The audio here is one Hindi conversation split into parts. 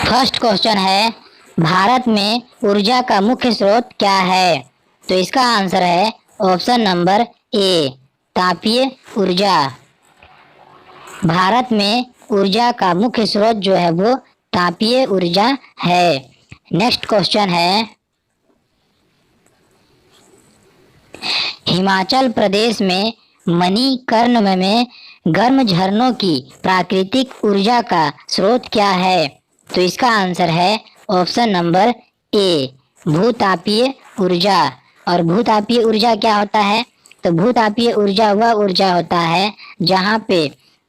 फर्स्ट क्वेश्चन है, भारत में ऊर्जा का मुख्य स्रोत क्या है? तो इसका आंसर है ऑप्शन नंबर ए, तापीय ऊर्जा। भारत में ऊर्जा का मुख्य स्रोत जो है वो तापीय ऊर्जा है। नेक्स्ट क्वेश्चन है, हिमाचल प्रदेश में मणिकर्ण में गर्म झरनों की प्राकृतिक ऊर्जा का स्रोत क्या है? तो इसका आंसर है ऑप्शन नंबर ए, भूतापीय ऊर्जा। और भूतापीय ऊर्जा क्या होता है? तो भूतापीय ऊर्जा वह ऊर्जा होता है जहाँ पे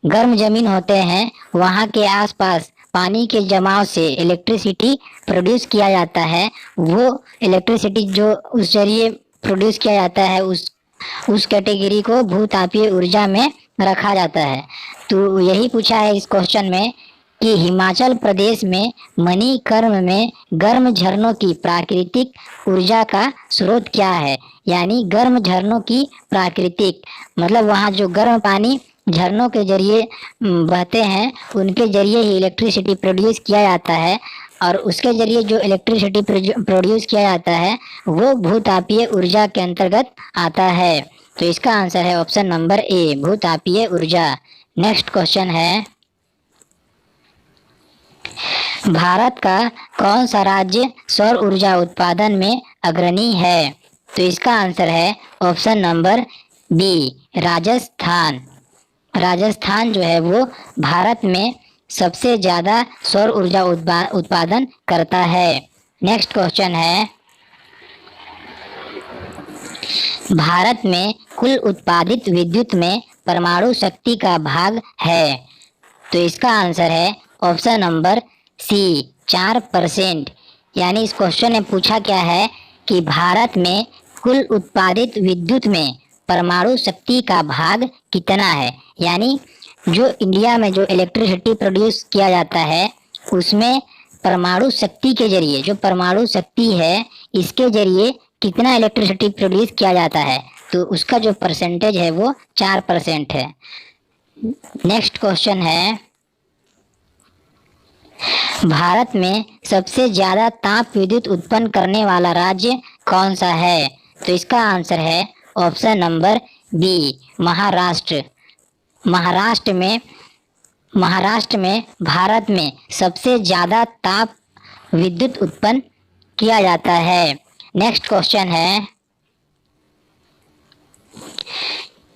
गर्म जमीन होते हैं, वहाँ के आसपास पानी के जमाव से इलेक्ट्रिसिटी प्रोड्यूस किया जाता है। वो इलेक्ट्रिसिटी जो उस जरिए प्रोड्यूस किया जाता है उस कैटेगरी को भूतापीय ऊर्जा में रखा जाता है। तो यही पूछा है इस क्वेश्चन में कि हिमाचल प्रदेश में मणिकर्ण में गर्म झरनों की प्राकृतिक ऊर्जा का स्रोत क्या है? यानी गर्म झरनों की प्राकृतिक मतलब वहाँ जो गर्म पानी झरनों के जरिए बहते हैं, उनके जरिए ही इलेक्ट्रिसिटी प्रोड्यूस किया जाता है। और उसके जरिए जो इलेक्ट्रिसिटी प्रोड्यूस किया जाता है वो भूतापीय ऊर्जा के अंतर्गत आता है। तो इसका आंसर है ऑप्शन नंबर ए, भूतापीय ऊर्जा। नेक्स्ट क्वेश्चन है, भारत का कौन सा राज्य सौर ऊर्जा उत्पादन में अग्रणी है? तो इसका आंसर है option number B, Rajasthan. Rajasthan जो है वो भारत में सबसे ज्यादा सौर ऊर्जा उत्पादन करता है। नेक्स्ट क्वेश्चन है, भारत में कुल उत्पादित विद्युत में परमाणु शक्ति का भाग है? तो इसका आंसर है ऑप्शन नंबर सी, 4%। यानी इस क्वेश्चन में पूछा क्या है कि भारत में कुल उत्पादित विद्युत में परमाणु शक्ति का भाग कितना है। यानी जो इंडिया में जो इलेक्ट्रिसिटी प्रोड्यूस किया जाता है उसमें परमाणु शक्ति के जरिए, जो परमाणु शक्ति है इसके जरिए कितना इलेक्ट्रिसिटी प्रोड्यूस किया जाता है, तो उसका जो परसेंटेज है वो 4% है। नेक्स्ट क्वेश्चन है, भारत में सबसे ज्यादा ताप विद्युत उत्पन्न करने वाला राज्य कौन सा है? तो इसका आंसर है option number B, Maharashtra. Maharashtra में भारत में सबसे ज्यादा ताप विद्युत उत्पन्न किया जाता है। नेक्स्ट क्वेश्चन है,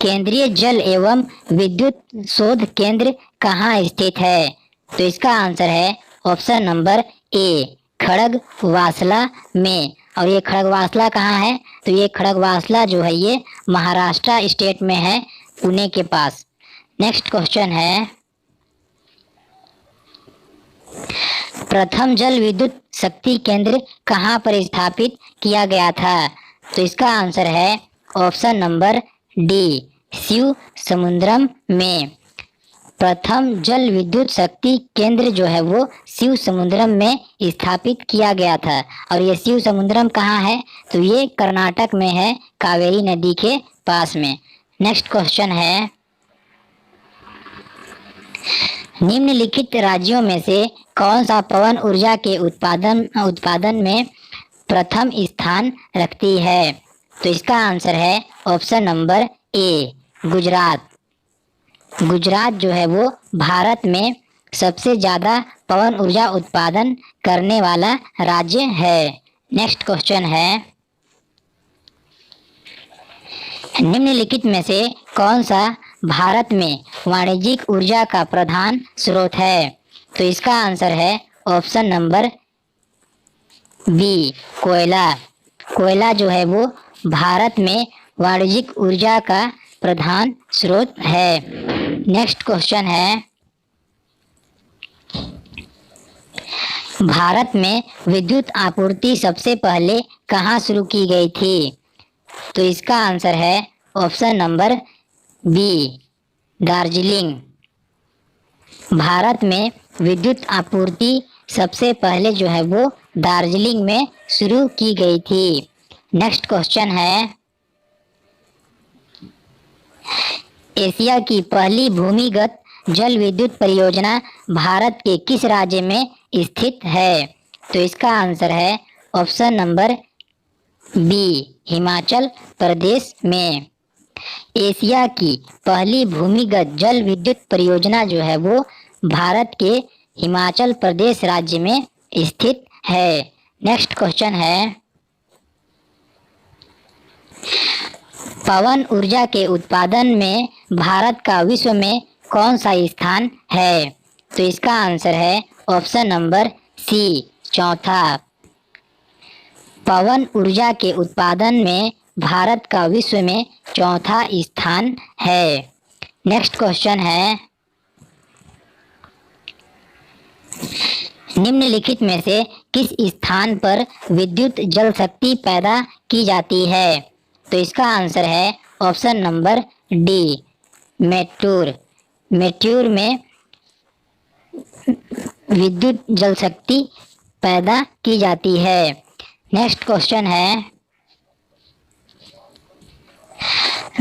केंद्रीय जल एवं विद्युत शोध केंद्र कहाँ स्थित है? तो इसका आंसर है ऑप्शन नंबर ए, खड़गवासला में। और ये खड़गवासला कहाँ है? तो ये खड़गवासला जो है ये महाराष्ट्र स्टेट में है, पुणे के पास। नेक्स्ट क्वेश्चन है, प्रथम जल विद्युत शक्ति केंद्र कहाँ पर स्थापित किया गया था? तो इसका आंसर है ऑप्शन नंबर डी, शिव समुद्रम में। प्रथम जल विद्युत शक्ति केंद्र जो है वो शिव समुद्रम में स्थापित किया गया था। और ये शिव समुद्रम कहाँ है? तो ये कर्नाटक में है, कावेरी नदी के पास में। नेक्स्ट क्वेश्चन है, निम्नलिखित राज्यों में से कौन सा पवन ऊर्जा के उत्पादन में प्रथम स्थान रखती है? तो इसका आंसर है option number A, Gujarat. Gujarat जो है वो भारत में सबसे ज्यादा पवन ऊर्जा उत्पादन करने वाला राज्य है। नेक्स्ट क्वेश्चन है, निम्नलिखित में से कौन सा भारत में वाणिज्यिक ऊर्जा का प्रधान स्रोत है? तो इसका आंसर है ऑप्शन नंबर बी, कोयला। कोयला जो है वो भारत में वाणिज्यिक ऊर्जा का प्रधान स्रोत है। नेक्स्ट क्वेश्चन है, भारत में विद्युत आपूर्ति सबसे पहले कहाँ शुरू की गई थी? तो इसका आंसर है option number B, Darjeeling. Bharat में विद्युत आपूर्ति सबसे पहले जो है वो दार्जिलिंग में शुरू की गई थी। नेक्स्ट क्वेश्चन है, एशिया की पहली भूमिगत जल विद्युत परियोजना भारत के किस राज्य में स्थित है? तो इसका आंसर है option number B, Himachal Pradesh में। एशिया की पहली भूमिगत जल विद्युत परियोजना जो है वो भारत के हिमाचल प्रदेश राज्य में स्थित है। नेक्स्ट क्वेश्चन है, पवन ऊर्जा के उत्पादन में भारत का विश्व में कौन सा स्थान है? तो इसका आंसर है ऑप्शन नंबर सी, चौथा। पवन ऊर्जा के उत्पादन में भारत का विश्व में चौथा स्थान है। नेक्स्ट क्वेश्चन है, निम्नलिखित में से किस स्थान पर विद्युत जल शक्ति पैदा की जाती है? तो इसका आंसर है ऑप्शन नंबर डी, मैट्यूर। मैट्यूर में विद्युत जल शक्ति पैदा की जाती है। नेक्स्ट क्वेश्चन है,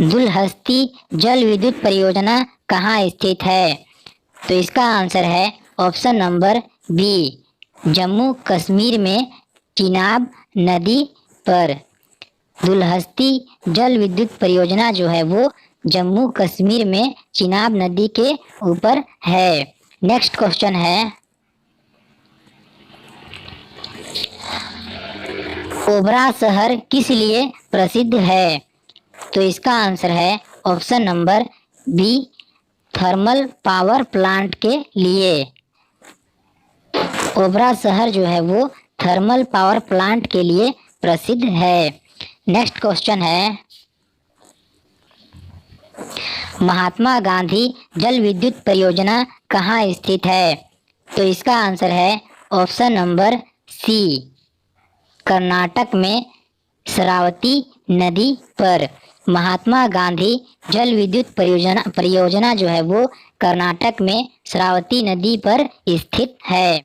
दुलहस्ती जल विद्युत परियोजना कहाँ स्थित है? तो इसका आंसर है option number B, Jammu Kashmir में चिनाब नदी पर। दुलहस्ती जल विद्युत परियोजना जो है वो जम्मू कश्मीर में चिनाब नदी के ऊपर है। नेक्स्ट क्वेश्चन है, ओबरा शहर किस लिए प्रसिद्ध है? तो इसका आंसर है option number B, thermal power plant के लिए। ओबरा शहर जो है वो थर्मल पावर प्लांट के लिए प्रसिद्ध है। नेक्स्ट क्वेश्चन है, महात्मा गांधी जल विद्युत परियोजना कहाँ स्थित है? तो इसका आंसर है ऑप्शन नंबर सी, कर्नाटक में शरावती नदी पर। महात्मा गांधी जल विद्युत परियोजना जो है वो कर्नाटक में शरावती नदी पर स्थित है।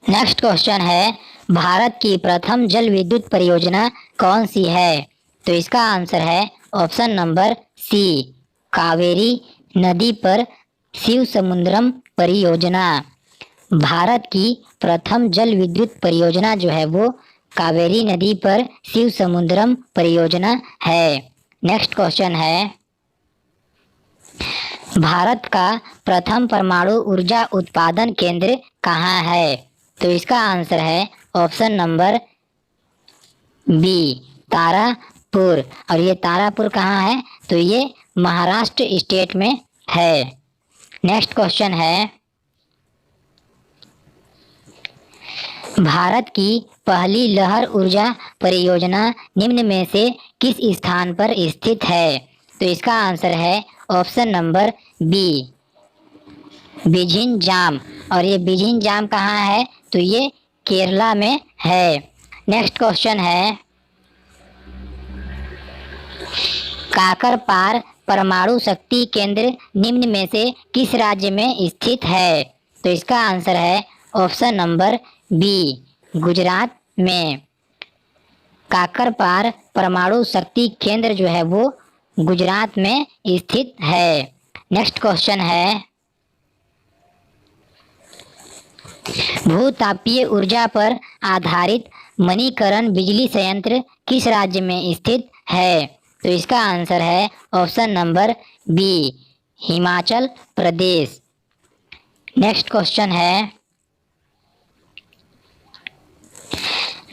नेक्स्ट क्वेश्चन है, भारत की प्रथम जल विद्युत परियोजना कौन सी है? तो इसका आंसर है ऑप्शन नंबर सी, कावेरी नदी पर शिव समुद्रम परियोजना। भारत की प्रथम जल विद्युत परियोजना जो है वो कावेरी नदी पर शिव समुद्रम परियोजना है। नेक्स्ट क्वेश्चन है, भारत का प्रथम परमाणु ऊर्जा उत्पादन केंद्र कहाँ है? तो इसका आंसर है ऑप्शन नंबर बी, तारापुर। और ये तारापुर कहाँ है? तो ये महाराष्ट्र स्टेट में है। नेक्स्ट क्वेश्चन है, भारत की पहली लहर ऊर्जा परियोजना निम्न में से किस स्थान पर स्थित है? तो इसका आंसर है ऑप्शन नंबर बी, बिझिंजाम। और ये बिझिंजाम कहाँ है? तो ये केरला में है। नेक्स्ट क्वेश्चन है, काकरपार परमाणु शक्ति केंद्र निम्न में से किस राज्य में स्थित है? तो इसका आंसर है ऑप्शन नंबर बी, गुजरात में। काकरपार परमाणु शक्ति केंद्र जो है वो गुजरात में स्थित है। नेक्स्ट क्वेश्चन है, भूतापीय ऊर्जा पर आधारित मणिकरण बिजली संयंत्र किस राज्य में स्थित है? तो इसका आंसर है option number B, Himachal Pradesh. Next question है,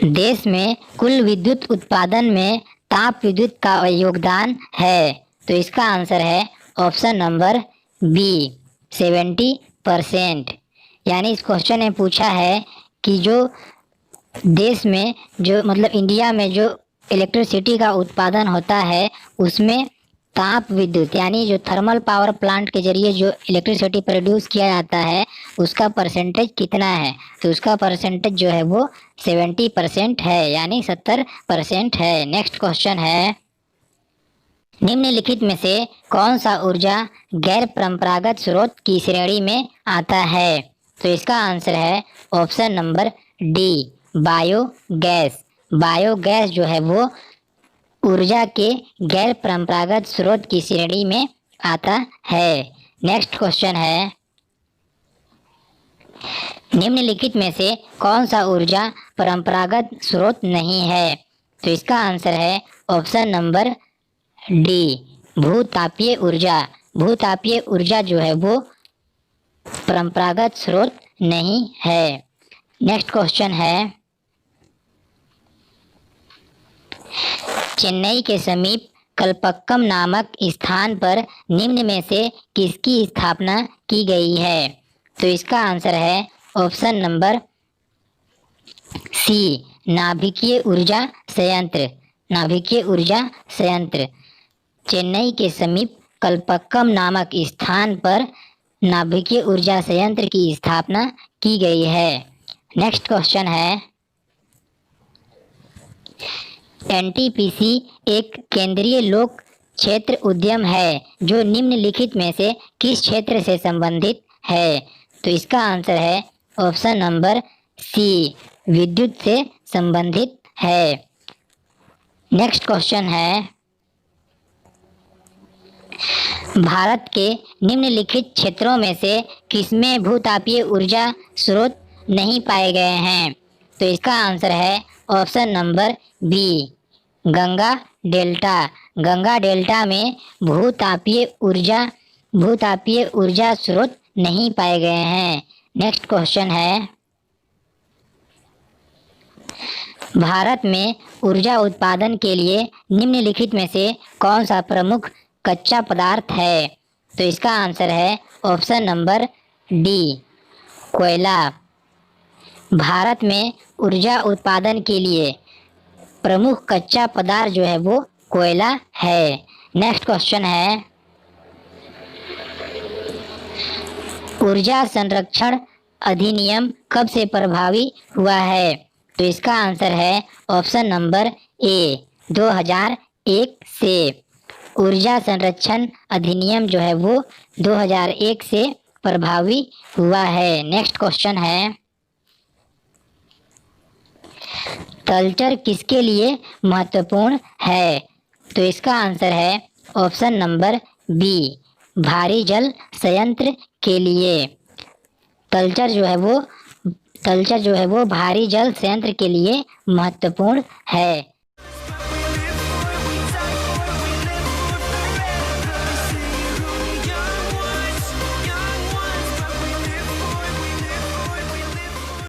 देश में कुल विद्युत उत्पादन में ताप विद्युत का योगदान है? तो इसका आंसर है ऑप्शन नंबर बी, 70%। यानी इस क्वेश्चन में पूछा है कि जो देश में जो मतलब इंडिया में जो इलेक्ट्रिसिटी का उत्पादन होता है उसमें ताप विद्युत यानी जो थर्मल पावर प्लांट के जरिए जो इलेक्ट्रिसिटी प्रोड्यूस किया जाता है उसका परसेंटेज कितना है? तो उसका परसेंटेज जो है वो 70% है, यानी 70% है। नेक्स्ट क्वेश्चन है, निम्नलिखित में से कौन सा ऊर्जा गैर परंपरागत स्रोत की श्रेणी में आता है? तो इसका आंसर है option number D, biogas. Biogas जो है वो ऊर्जा के गैर परंपरागत स्रोत की श्रेणी में आता है। नेक्स्ट क्वेश्चन है, निम्नलिखित में से कौन सा ऊर्जा परंपरागत स्रोत नहीं है? तो इसका आंसर है ऑप्शन नंबर डी, भूतापीय ऊर्जा। भूतापीय ऊर्जा जो है वो परंपरागत स्रोत नहीं है। नेक्स्ट क्वेश्चन है, चेन्नई के समीप कल्पक्कम नामक स्थान पर निम्न में से किसकी स्थापना की गई है? तो इसका आंसर है ऑप्शन नंबर सी, नाभिकीय ऊर्जा संयंत्र। नाभिकीय ऊर्जा संयंत्र। चेन्नई के समीप कल्पक्कम नामक स्थान पर नाभिकीय ऊर्जा संयंत्र की स्थापना की गई है। नेक्स्ट क्वेश्चन है, एनटीपीसी एक केंद्रीय लोक क्षेत्र उद्यम है जो निम्नलिखित में से किस क्षेत्र से संबंधित है? तो इसका आंसर है ऑप्शन नंबर सी, विद्युत से संबंधित है। नेक्स्ट क्वेश्चन है, भारत के निम्नलिखित क्षेत्रों में से किसमें भूतापीय ऊर्जा स्रोत नहीं पाए गए हैं? तो इसका आंसर है option number B, Ganga delta. Ganga delta में भूतापीय ऊर्जा स्रोत नहीं पाए गए हैं। नेक्स्ट क्वेश्चन है, भारत में ऊर्जा उत्पादन के लिए निम्नलिखित में से कौन सा प्रमुख कच्चा पदार्थ है? तो इसका आंसर है ऑप्शन नंबर डी, कोयला। भारत में ऊर्जा उत्पादन के लिए प्रमुख कच्चा पदार्थ जो है वो कोयला है। नेक्स्ट क्वेश्चन है, ऊर्जा संरक्षण अधिनियम कब से प्रभावी हुआ है? तो इसका आंसर है ऑप्शन नंबर ए, 2001 से। ऊर्जा संरक्षण अधिनियम जो है वो 2001 से प्रभावी हुआ है। नेक्स्ट क्वेश्चन है, तलचर किसके लिए महत्वपूर्ण है? तो इसका आंसर है ऑप्शन नंबर बी, भारी जल संयंत्र के लिए। तलचर जो है वो भारी जल संयंत्र के लिए महत्वपूर्ण है।